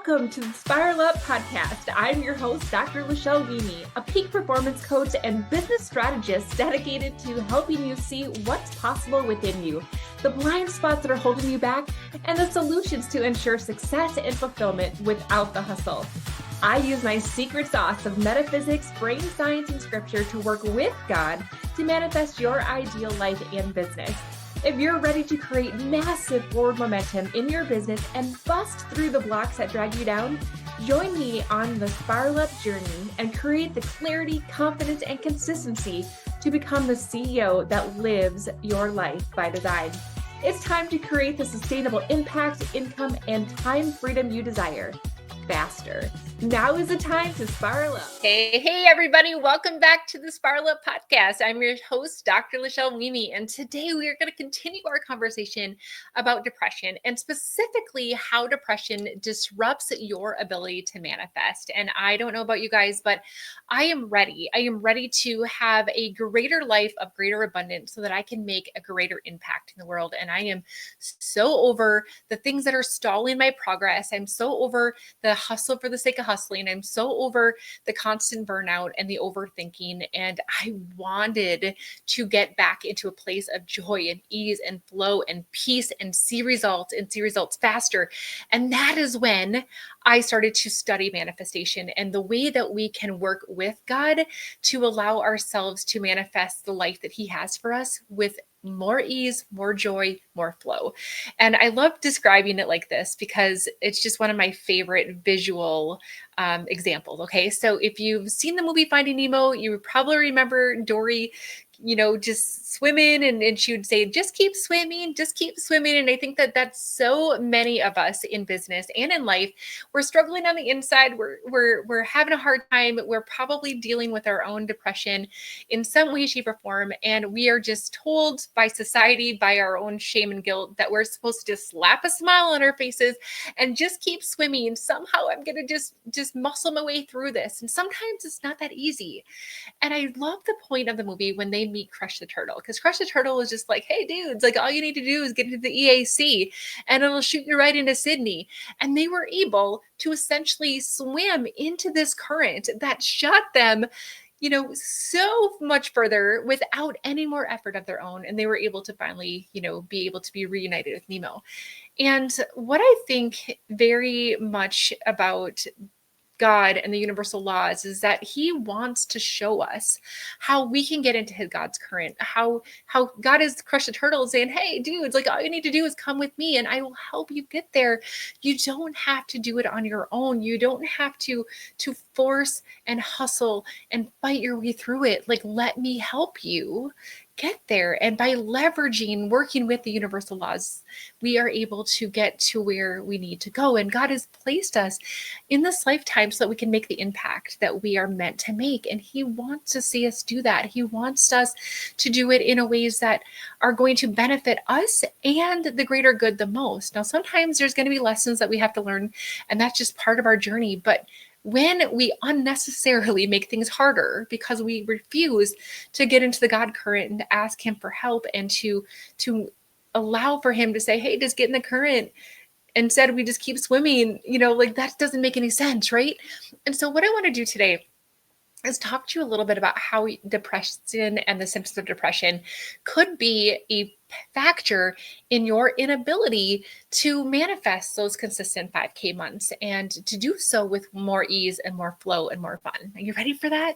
Welcome to the Spiral Up podcast. I'm your host, Dr. Lachelle Weemy, a peak performance coach and business strategist dedicated to helping you see what's possible within you, the blind spots that are holding you back, and the solutions to ensure success and fulfillment without the hustle. I use my secret sauce of metaphysics, brain science, and scripture to work with God to manifest your ideal life and business. If you're ready to create massive forward momentum in your business and bust through the blocks that drag you down, join me on the Spiral Up journey and create the clarity, confidence, and consistency to become the CEO that lives your life by design. It's time to create the sustainable impact, income, and time freedom you desire faster. Now is the time to spiral up. Hey, everybody. Welcome back to the Spiral Up podcast. I'm your host, Dr. Lachelle Weemy, and today we are going to continue our conversation about depression and specifically how depression disrupts your ability to manifest. And I don't know about you guys, but I am ready. I am ready to have a greater life of greater abundance so that I can make a greater impact in the world. And I am so over the things that are stalling my progress. I'm so over the hustle for the sake of hustling. I'm so over the constant burnout and the overthinking. And I wanted to get back into a place of joy and ease and flow and peace and see results faster. And that is when I started to study manifestation and the way that we can work with God to allow ourselves to manifest the life that He has for us with more ease, more joy, more flow. And I love describing it like this because it's just one of my favorite visual examples. Okay. So if you've seen the movie Finding Nemo, you probably remember Dory, just swimming and she would say, just keep swimming, just keep swimming. And I think that that's so many of us in business and in life. We're struggling on the inside. We're having a hard time. We're probably dealing with our own depression in some way, shape, or form. And we are just told by society, by our own shame and guilt, that we're supposed to just slap a smile on our faces and just keep swimming. Somehow I'm going to just muscle my way through this. And sometimes it's not that easy. And I love the point of the movie when they meet Crush the Turtle, because Crush the Turtle is just like, hey, dudes, like all you need to do is get into the EAC and it'll shoot you right into Sydney. And they were able to essentially swim into this current that shot them so much further without any more effort of their own. And they were able to finally, be able to be reunited with Nemo. And what I think very much about God and the universal laws is that He wants to show us how we can get into God's current, how God is Crush the Turtle saying, hey, dudes, like all you need to do is come with me and I will help you get there. You don't have to do it on your own. You don't have to force and hustle and fight your way through it. Like, let me help you get there. And by working with the universal laws, we are able to get to where we need to go. And God has placed us in this lifetime so that we can make the impact that we are meant to make. And He wants to see us do that. He wants us to do it in a ways that are going to benefit us and the greater good the most. Now, sometimes there's going to be lessons that we have to learn, and that's just part of our journey. But when we unnecessarily make things harder because we refuse to get into the God current and to ask Him for help and to allow for Him to say, hey, just get in the current, instead we just keep swimming, like that doesn't make any sense, right? And so what I want to do today is talk to you a little bit about how depression and the symptoms of depression could be a factor in your inability to manifest those consistent 5K months and to do so with more ease and more flow and more fun. Are you ready for that?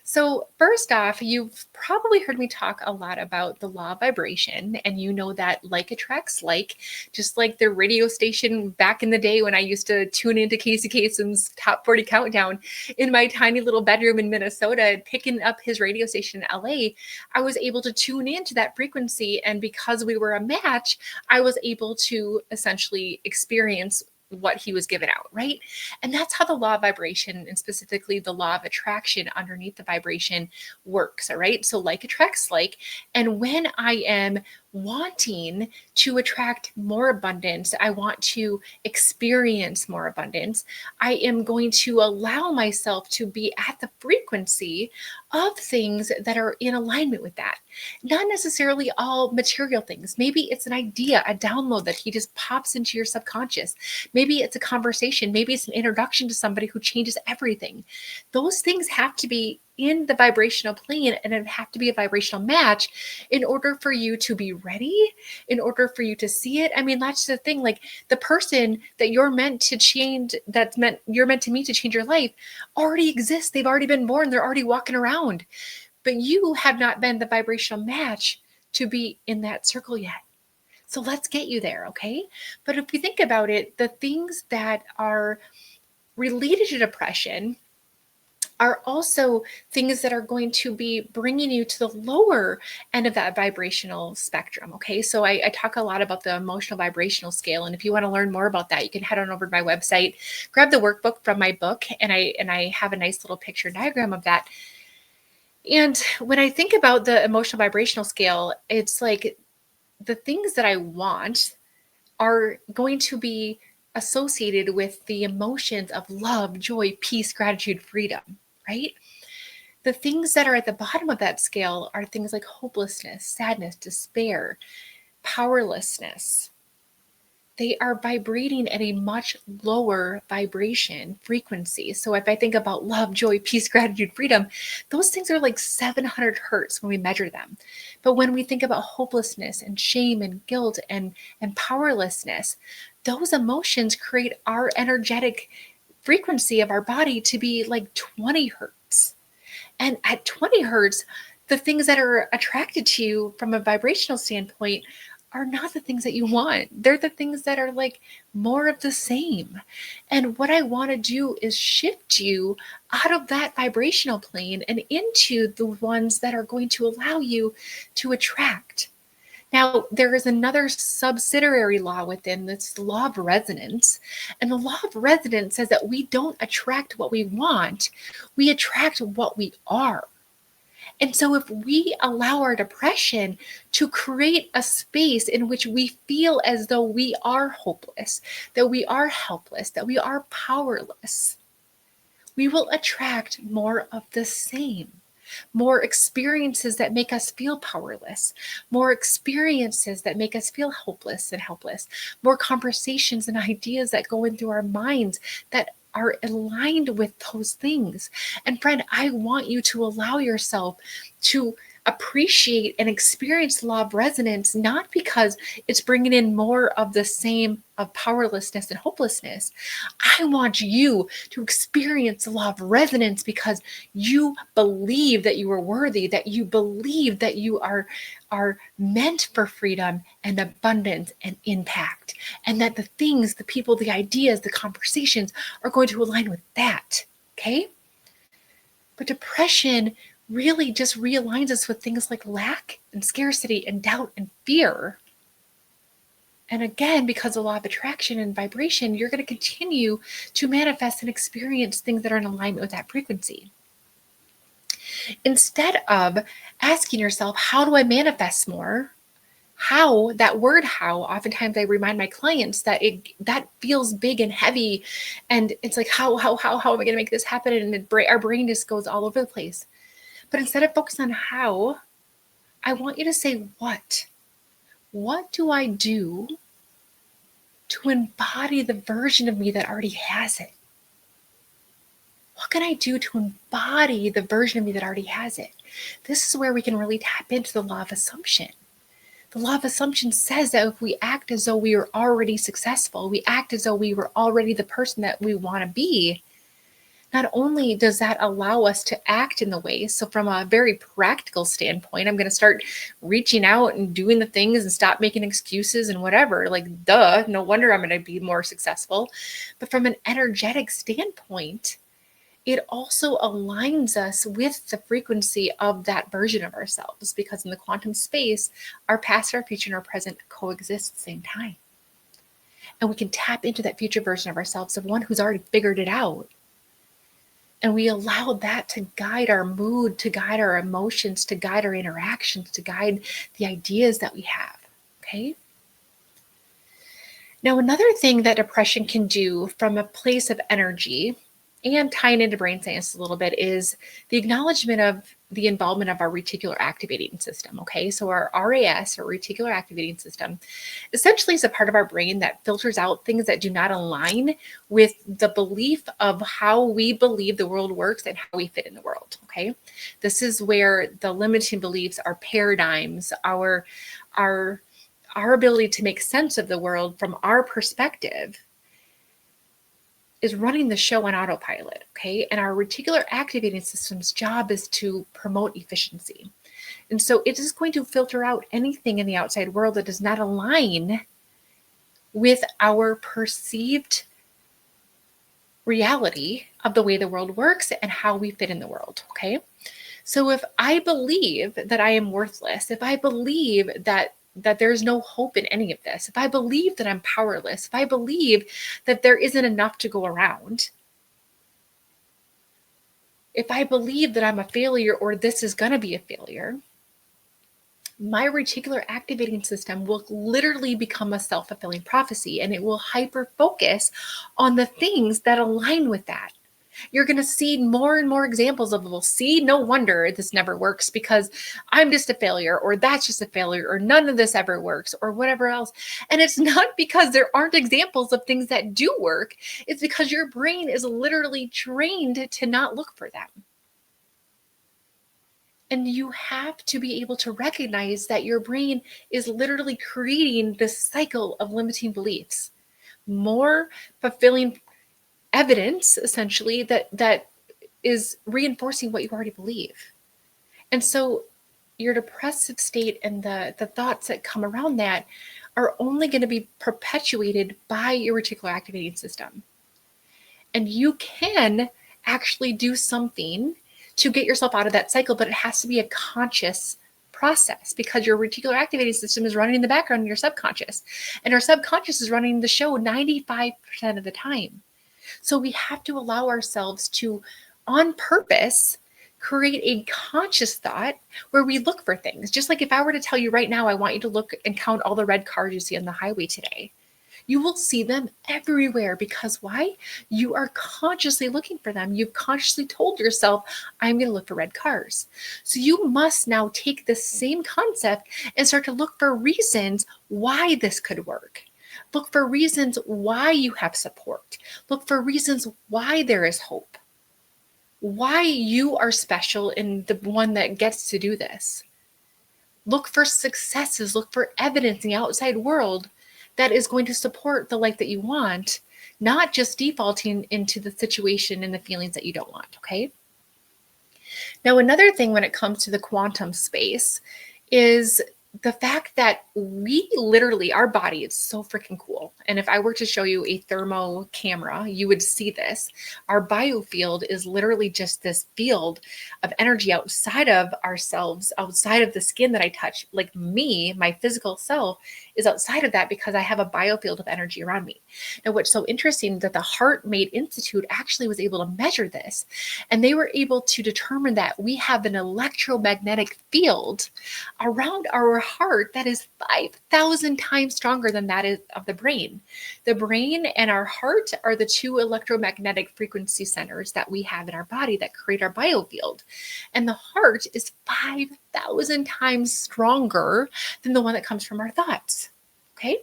So first off, you've probably heard me talk a lot about the law of vibration, and you know that like attracts like, just like the radio station back in the day when I used to tune into Casey Kasem's Top 40 Countdown in my tiny little bedroom in Minnesota, picking up his radio station in LA, I was able to tune into that frequency. And because we were a match, I was able to essentially experience what he was given out, right? And that's how the law of vibration and specifically the law of attraction underneath the vibration works, all right? So like attracts like, and when I am wanting to attract more abundance. I want to experience more abundance. I am going to allow myself to be at the frequency of things that are in alignment with that. Not necessarily all material things. Maybe it's an idea, a download that he just pops into your subconscious. Maybe it's a conversation. Maybe it's an introduction to somebody who changes everything. Those things have to be in the vibrational plane, and it have to be a vibrational match in order for you to be ready, in order for you to see it. I mean, that's the thing. Like, the person that you're meant to change, you're meant to meet to change your life, already exists. They've already been born. They're already walking around. But you have not been the vibrational match to be in that circle yet. So let's get you there, okay? But if you think about it, the things that are related to depression are also things that are going to be bringing you to the lower end of that vibrational spectrum. Okay, so I talk a lot about the emotional vibrational scale, and if you want to learn more about that, you can head on over to my website, grab the workbook from my book, and I have a nice little picture diagram of that. And when I think about the emotional vibrational scale, it's like the things that I want are going to be associated with the emotions of love, joy, peace, gratitude, freedom, right? The things that are at the bottom of that scale are things like hopelessness, sadness, despair, powerlessness. They are vibrating at a much lower vibration frequency. So if I think about love, joy, peace, gratitude, freedom, those things are like 700 hertz when we measure them. But when we think about hopelessness and shame and guilt and powerlessness, those emotions create our energetic frequency of our body to be like 20 hertz. And at 20 hertz, the things that are attracted to you from a vibrational standpoint are not the things that you want. They're the things that are like more of the same. And what I want to do is shift you out of that vibrational plane and into the ones that are going to allow you to attract. Now, there is another subsidiary law within this, the law of resonance. And the law of resonance says that we don't attract what we want, we attract what we are. And so if we allow our depression to create a space in which we feel as though we are hopeless, that we are helpless, that we are powerless, we will attract more of the same. More experiences that make us feel powerless, more experiences that make us feel hopeless and helpless, more conversations and ideas that go in through our minds that are aligned with those things. And friend, I want you to allow yourself to appreciate and experience the law of resonance, not because it's bringing in more of the same of powerlessness and hopelessness. I want you to experience the law of resonance because you believe that you are worthy, that you believe that you are meant for freedom and abundance and impact, and that the things, the people, the ideas, the conversations are going to align with that. Okay? But depression really just realigns us with things like lack and scarcity and doubt and fear. And again, because of the law of attraction and vibration, you're going to continue to manifest and experience things that are in alignment with that frequency. Instead of asking yourself, how do I manifest more? How, that word how, oftentimes I remind my clients that that feels big and heavy. And it's like, how am I going to make this happen? And our brain just goes all over the place. But instead of focusing on how, I want you to say what. What do I do to embody the version of me that already has it? What can I do to embody the version of me that already has it? This is where we can really tap into the law of assumption. The law of assumption says that if we act as though we are already successful, we act as though we were already the person that we want to be, not only does that allow us to act in the way, so from a very practical standpoint, I'm going to start reaching out and doing the things and stop making excuses and whatever, like, duh, no wonder I'm going to be more successful. But from an energetic standpoint, it also aligns us with the frequency of that version of ourselves, because in the quantum space, our past, our future, and our present coexist at the same time. And we can tap into that future version of ourselves, of one who's already figured it out. And we allow that to guide our mood, to guide our emotions, to guide our interactions, to guide the ideas that we have. Okay. Now, another thing that depression can do from a place of energy and tying into brain science a little bit is the acknowledgement of the involvement of our reticular activating system. Okay, so our RAS, or reticular activating system, essentially is a part of our brain that filters out things that do not align with the belief of how we believe the world works and how we fit in the world. Okay, this is where the limiting beliefs, our paradigms, our ability to make sense of the world from our perspective is running the show on autopilot. Okay, and our reticular activating system's job is to promote efficiency. And so it is going to filter out anything in the outside world that does not align with our perceived reality of the way the world works and how we fit in the world. Okay, so if I believe that I am worthless, if I believe that there's no hope in any of this, if I believe that I'm powerless, if I believe that there isn't enough to go around, if I believe that I'm a failure or this is going to be a failure, my reticular activating system will literally become a self-fulfilling prophecy, and it will hyper focus on the things that align with that. You're going to see more and more examples of, well, see, no wonder this never works because I'm just a failure, or that's just a failure, or none of this ever works, or whatever else. And it's not because there aren't examples of things that do work. It's because your brain is literally trained to not look for them. And you have to be able to recognize that your brain is literally creating this cycle of limiting beliefs, more fulfilling evidence, essentially, that is reinforcing what you already believe. And so your depressive state and the thoughts that come around that are only going to be perpetuated by your reticular activating system. And you can actually do something to get yourself out of that cycle, but it has to be a conscious process because your reticular activating system is running in the background in your subconscious. And our subconscious is running the show 95% of the time. So we have to allow ourselves to, on purpose, create a conscious thought where we look for things. Just like if I were to tell you right now, I want you to look and count all the red cars you see on the highway today. You will see them everywhere because why? You are consciously looking for them. You've consciously told yourself, I'm going to look for red cars. So you must now take this same concept and start to look for reasons why this could work. Look for reasons why you have support. Look for reasons why there is hope. Why you are special and the one that gets to do this. Look for successes. Look for evidence in the outside world that is going to support the life that you want, not just defaulting into the situation and the feelings that you don't want, okay? Now, another thing when it comes to the quantum space is the fact that we literally, our body is so freaking cool. And if I were to show you a thermo camera, you would see this. Our biofield is literally just this field of energy outside of ourselves, outside of the skin that I touch. Like me, my physical self is outside of that because I have a biofield of energy around me. Now, what's so interesting that the Heart Made Institute actually was able to measure this. And they were able to determine that we have an electromagnetic field around our heart that is 5,000 times stronger than that is of the brain. The brain and our heart are the two electromagnetic frequency centers that we have in our body that create our biofield. And the heart is 5,000 times stronger than the one that comes from our thoughts. Okay?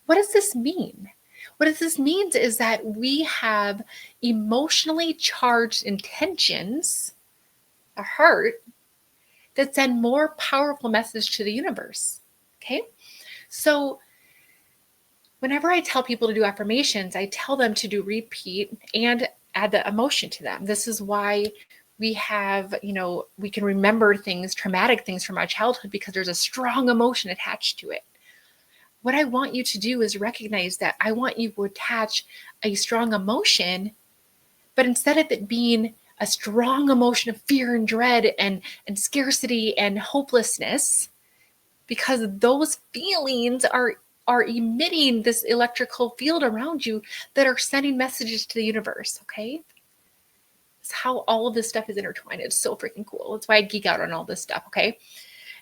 What does this mean? What this means is that we have emotionally charged intentions, our heart, that send more powerful message to the universe. Okay. So whenever I tell people to do affirmations, I tell them to do repeat and add the emotion to them. This is why we have, we can remember things, traumatic things from our childhood because there's a strong emotion attached to it. What I want you to do is recognize that I want you to attach a strong emotion, but instead of it being a strong emotion of fear and dread and scarcity and hopelessness, because those feelings are emitting this electrical field around you that are sending messages to the universe, okay? It's how all of this stuff is intertwined. It's so freaking cool. That's why I geek out on all this stuff, okay?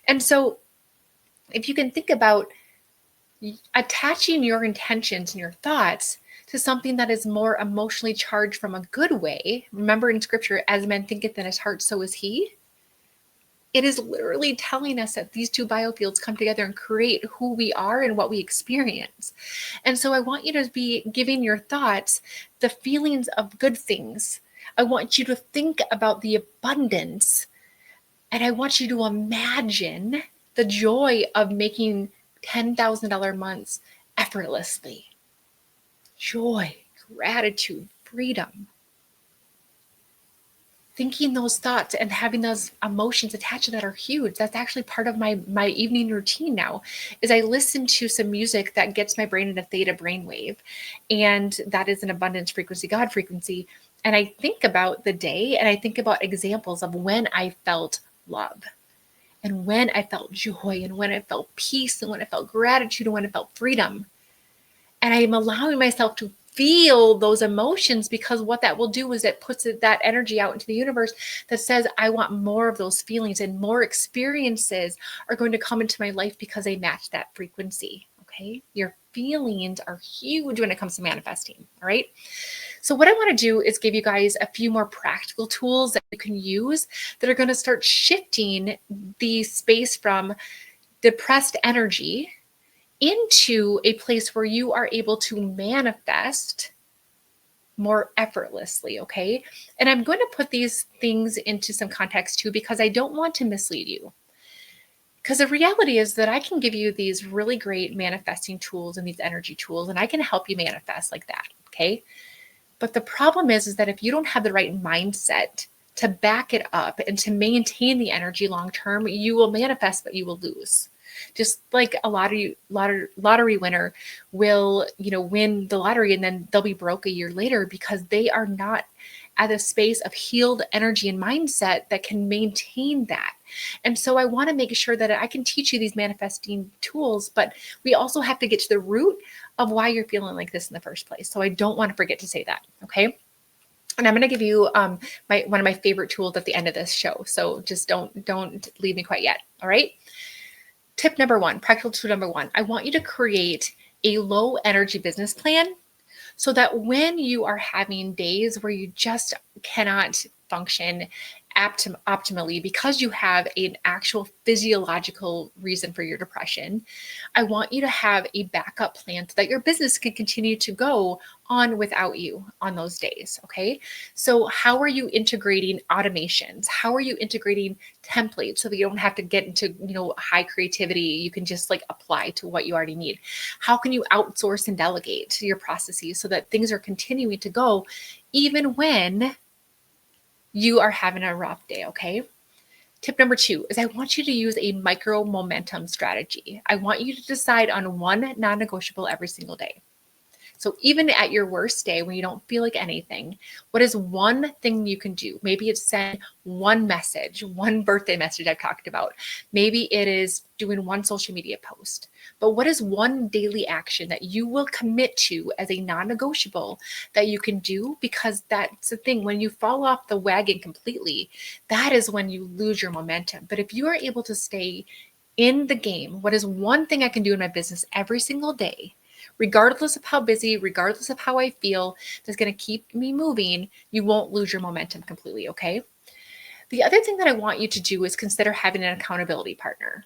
And so if you can think about attaching your intentions and your thoughts to something that is more emotionally charged from a good way. Remember in scripture, as man thinketh in his heart, so is he. It is literally telling us that these two biofields come together and create who we are and what we experience. And so I want you to be giving your thoughts the feelings of good things. I want you to think about the abundance, and I want you to imagine the joy of making $10,000 months effortlessly. Joy, gratitude, freedom. Thinking those thoughts and having those emotions attached to that are huge. That's actually part of my evening routine now, is I listen to some music that gets my brain in a theta brainwave. And that is an abundance frequency, God frequency. And I think about the day, and I think about examples of when I felt love, and when I felt joy, and when I felt peace, and when I felt gratitude, and when I felt freedom. And I'm allowing myself to feel those emotions, because what that will do is it puts that energy out into the universe that says, I want more of those feelings, and more experiences are going to come into my life because they match that frequency. Okay. Your feelings are huge when it comes to manifesting. All right. So what I want to do is give you guys a few more practical tools that you can use that are going to start shifting the space from depressed energy into a place where you are able to manifest more effortlessly, okay? And I'm going to put these things into some context too, because I don't want to mislead you. Because the reality is that I can give you these really great manifesting tools and these energy tools, and I can help you manifest like that, okay? But the problem is that if you don't have the right mindset to back it up and to maintain the energy long term, you will manifest, but you will lose. Just like a lottery winner will, win the lottery and then they'll be broke a year later because they are not at a space of healed energy and mindset that can maintain that. And so I want to make sure that I can teach you these manifesting tools, but we also have to get to the root of why you're feeling like this in the first place. So I don't want to forget to say that. Okay. And I'm going to give you one of my favorite tools at the end of this show. So just don't leave me quite yet. All right. Tip number one, practical tool number one, I want you to create a low energy business plan so that when you are having days where you just cannot function optimally because you have an actual physiological reason for your depression, I want you to have a backup plan so that your business can continue to go on without you on those days. Okay. So how are you integrating automations? How are you integrating templates so that you don't have to get into, high creativity? You can just apply to what you already need. How can you outsource and delegate your processes so that things are continuing to go even when you are having a rough day, okay? Tip number two is I want you to use a micro momentum strategy. I want you to decide on one non-negotiable every single day. So even at your worst day when you don't feel like anything, what is one thing you can do? Maybe it's send one message, one birthday message I've talked about. Maybe it is doing one social media post. But what is one daily action that you will commit to as a non-negotiable that you can do? Because that's the thing. When you fall off the wagon completely, that is when you lose your momentum. But if you are able to stay in the game, what is one thing I can do in my business every single day, regardless of how busy, regardless of how I feel, that's going to keep me moving, you won't lose your momentum completely, okay? The other thing that I want you to do is consider having an accountability partner.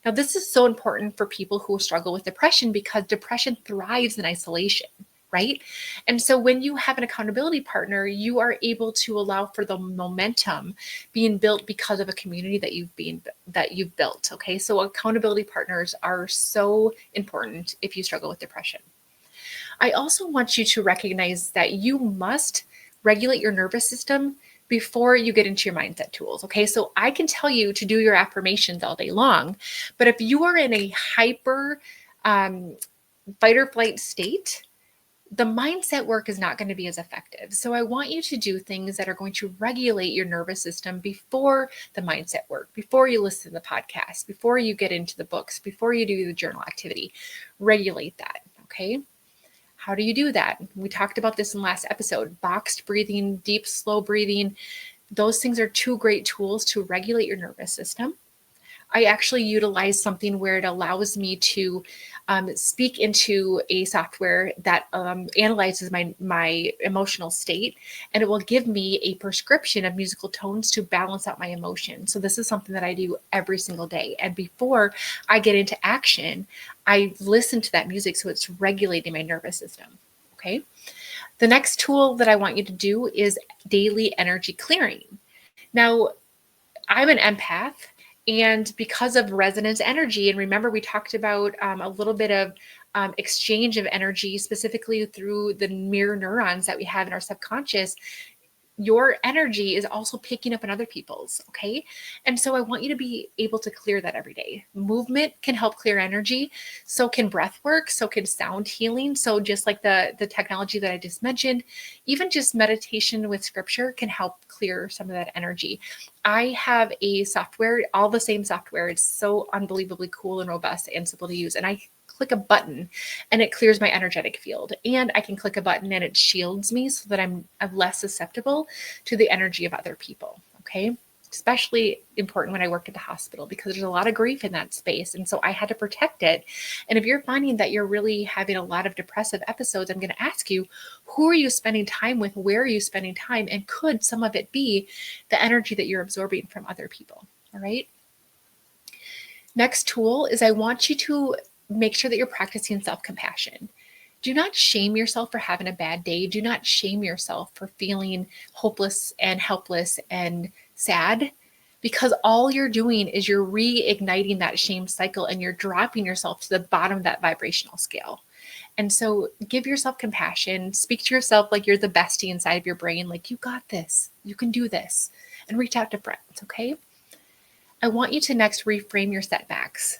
Now, this is so important for people who struggle with depression because depression thrives in isolation, right? And so when you have an accountability partner, you are able to allow for the momentum being built because of a community that you've built. Okay. So accountability partners are so important if you struggle with depression. I also want you to recognize that you must regulate your nervous system before you get into your mindset tools. Okay. So I can tell you to do your affirmations all day long, but if you are in a hyper fight or flight state, the mindset work is not going to be as effective. So I want you to do things that are going to regulate your nervous system before the mindset work, before you listen to the podcast, before you get into the books, before you do the journal activity. Regulate that. Okay. How do you do that? We talked about this in the last episode. Boxed breathing, deep, slow breathing. Those things are two great tools to regulate your nervous system. I actually utilize something where it allows me to speak into a software that analyzes my emotional state, and it will give me a prescription of musical tones to balance out my emotion. So this is something that I do every single day. And before I get into action, I listen to that music so it's regulating my nervous system. Okay. The next tool that I want you to do is daily energy clearing. Now, I'm an empath, and because of resonance energy, and remember we talked about a little bit of exchange of energy, specifically through the mirror neurons that we have in our subconscious, your energy is also picking up on other people's. Okay. And so I want you to be able to clear that every day. Movement can help clear energy. So can breath work. So can sound healing. So just like the technology that I just mentioned, even just meditation with scripture can help clear some of that energy. I have a software, all the same software. It's so unbelievably cool and robust and simple to use. And I click a button and it clears my energetic field. And I can click a button and it shields me so that I'm less susceptible to the energy of other people. Okay. Especially important when I worked at the hospital, because there's a lot of grief in that space. And so I had to protect it. And if you're finding that you're really having a lot of depressive episodes, I'm going to ask you, who are you spending time with? Where are you spending time? And could some of it be the energy that you're absorbing from other people? All right. Next tool is I want you to make sure that you're practicing self-compassion. Do not shame yourself for having a bad day. Do not shame yourself for feeling hopeless and helpless and sad, because all you're doing is you're reigniting that shame cycle and you're dropping yourself to the bottom of that vibrational scale. And so give yourself compassion, speak to yourself like you're the bestie inside of your brain, like you got this, you can do this, and reach out to friends, okay? I want you to next reframe your setbacks.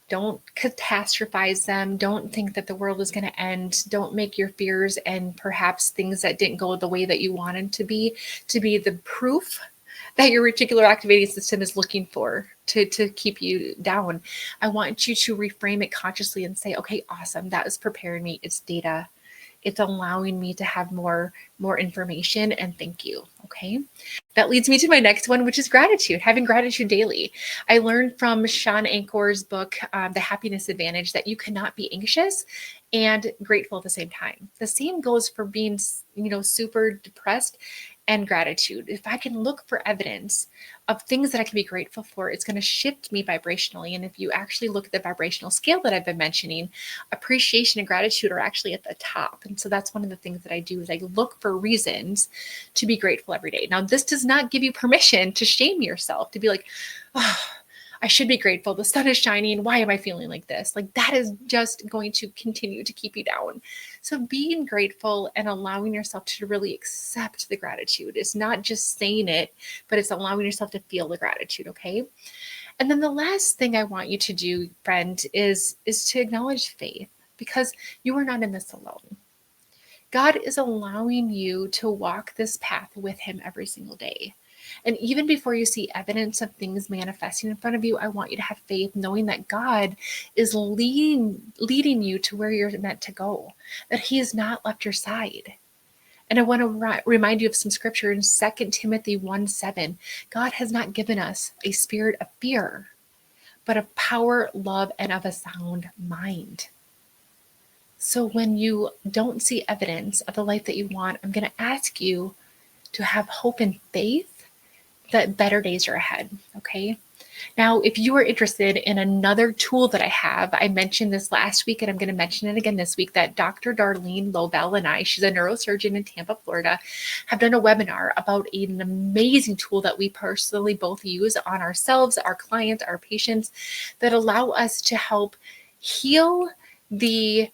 Don't catastrophize them. Don't think that the world is going to end. Don't make your fears and perhaps things that didn't go the way that you wanted to be the proof that your reticular activating system is looking for to keep you down. I want you to reframe it consciously and say, okay, awesome. That is preparing me. It's data. It's allowing me to have more information, and thank you. Okay. That leads me to my next one, which is gratitude, having gratitude daily. I learned from Sean Ancor's book, The Happiness Advantage, that you cannot be anxious and grateful at the same time. The same goes for being, super depressed and gratitude. If I can look for evidence of things that I can be grateful for, it's going to shift me vibrationally. And if you actually look at the vibrational scale that I've been mentioning, appreciation and gratitude are actually at the top. And so that's one of the things that I do is I look for reasons to be grateful every day. Now, this does not give you permission to shame yourself, to be like, oh, I should be grateful. The sun is shining. Why am I feeling like this? Like that is just going to continue to keep you down. So being grateful and allowing yourself to really accept the gratitude. It's not just saying it, but it's allowing yourself to feel the gratitude. Okay. And then the last thing I want you to do, friend, is to acknowledge faith, because you are not in this alone. God is allowing you to walk this path with him every single day. And even before you see evidence of things manifesting in front of you, I want you to have faith, knowing that God is leading you to where you're meant to go, that he has not left your side. And I want to remind you of some scripture in 2 Timothy 1:7. God has not given us a spirit of fear, but of power, love, and of a sound mind. So when you don't see evidence of the life that you want, I'm going to ask you to have hope and faith that better days are ahead. Okay. Now, if you are interested in another tool that I have, I mentioned this last week and I'm going to mention it again this week, that Dr. Darlene Lobel and I, she's a neurosurgeon in Tampa, Florida, have done a webinar about an amazing tool that we personally both use on ourselves, our clients, our patients, that allow us to help heal the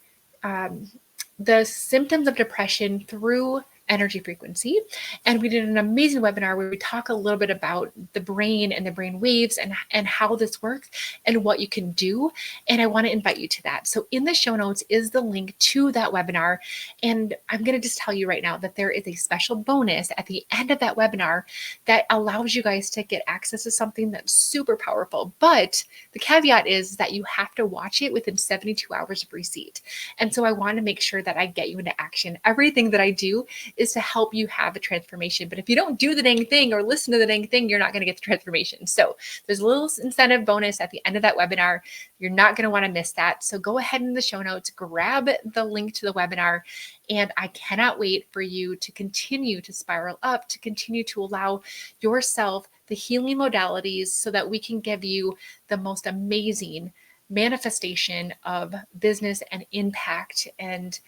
symptoms of depression through energy frequency. And we did an amazing webinar where we talk a little bit about the brain and the brain waves and how this works and what you can do. And I want to invite you to that. So in the show notes is the link to that webinar. And I'm going to just tell you right now that there is a special bonus at the end of that webinar that allows you guys to get access to something that's super powerful. But the caveat is that you have to watch it within 72 hours of receipt. And so I want to make sure that I get you into action. Everything that I do is to help you have a transformation. But if you don't do the dang thing or listen to the dang thing, you're not going to get the transformation. So there's a little incentive bonus at the end of that webinar. You're not going to want to miss that. So go ahead in the show notes, grab the link to the webinar. And I cannot wait for you to continue to spiral up, to continue to allow yourself the healing modalities so that we can give you the most amazing manifestation of business and impact, and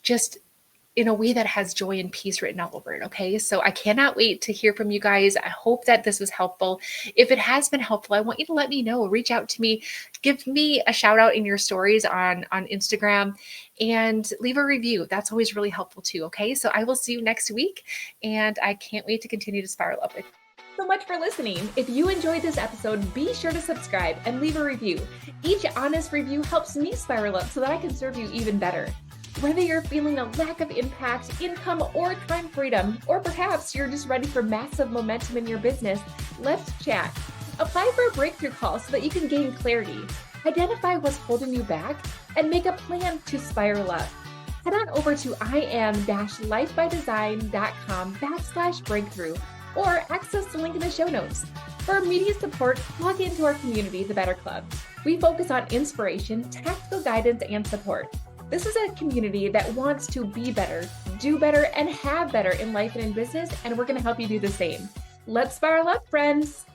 just in a way that has joy and peace written all over it. Okay. So I cannot wait to hear from you guys. I hope that this was helpful. If it has been helpful, I want you to let me know, reach out to me, give me a shout out in your stories on Instagram, and leave a review. That's always really helpful too. Okay. So I will see you next week, and I can't wait to continue to spiral up with you. So much for listening. If you enjoyed this episode, be sure to subscribe and leave a review. Each honest review helps me spiral up so that I can serve you even better. Whether you're feeling a lack of impact, income, or time freedom, or perhaps you're just ready for massive momentum in your business, let's chat. Apply for a breakthrough call so that you can gain clarity, identify what's holding you back, and make a plan to spiral up. Head on over to im-lifebydesign.com/breakthrough or access the link in the show notes. For immediate support, log into our community, the Better Club. We focus on inspiration, tactical guidance, and support. This is a community that wants to be better, do better, and have better in life and in business, and we're going to help you do the same. Let's spiral up, friends.